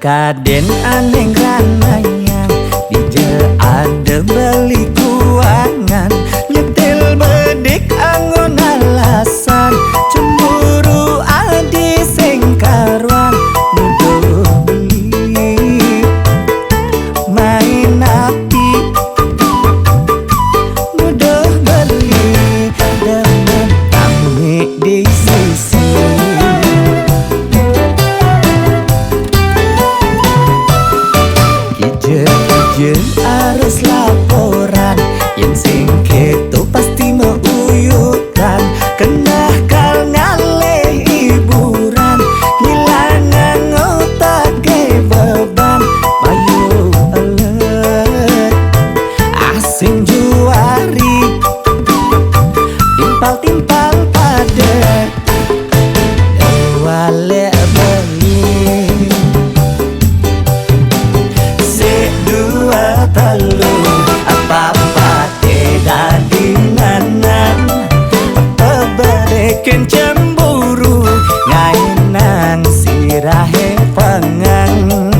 Kaden aneng ranayang Dije ada beli kuangan Nyetil bedik angon alasan Cemburu adi sengkaruan Nuduh beli main api Nuduh beli demen kami di sisi Kije harus laporan yang sing keto pasti mau uyutan kenah kal ngaleh hiburan ngilangan otak ke beban payu alet asing juari timpal-timpal pada wale beli telu apa-apa tidak dinanan Peberikan cemburu ngainang sirahe pengang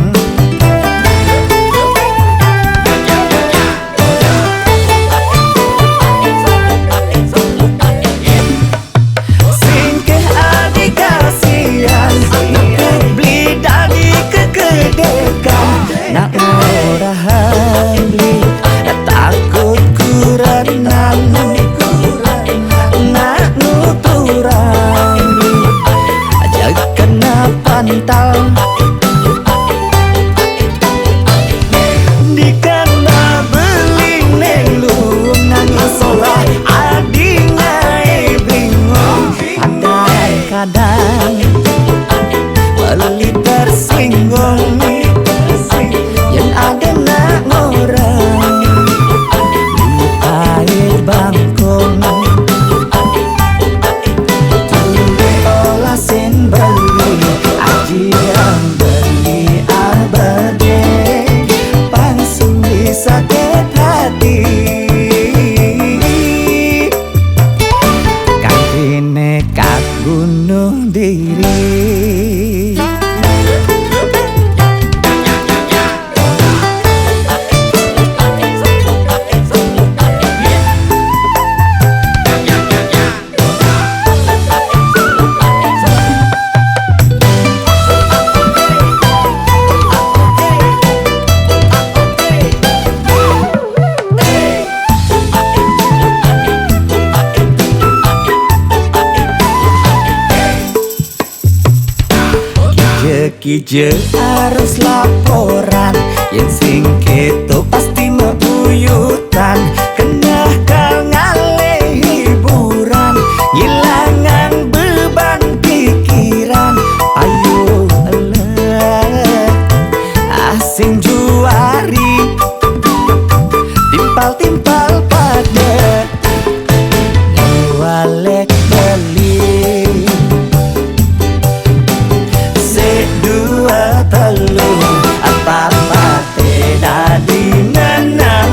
Singkeh adik kasihan beli dari kegedekan nak murahan takut kuranan nak nuturan aja kena pantal dikena beli nelung nangis solah adi ngai bingung kadang-kadang beli tersinggung yang ada nak ngorang air bangkong tuli olah sen beli aji yang beli abade pangsung di sakit hati kanti nekat bunuh diri Kije harus laporan yang sing keto pasti meuyutan kenah kal ngaleh hiburan ngilangan beban pikiran ayo alet asing juari timpal-timpal pada walek beli telu apa-apa tidak dinanan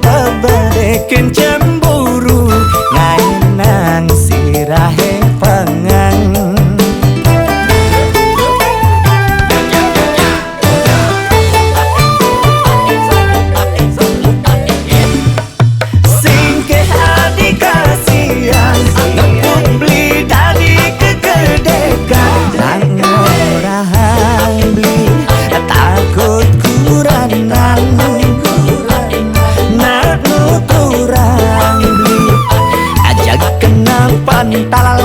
Peberikan cemburu ngainang sirahe pengang Singkeh adik kasihan ngebut beli dari kegedekan nang ngorah takut kuranan nak nuturang beli aja kena pantal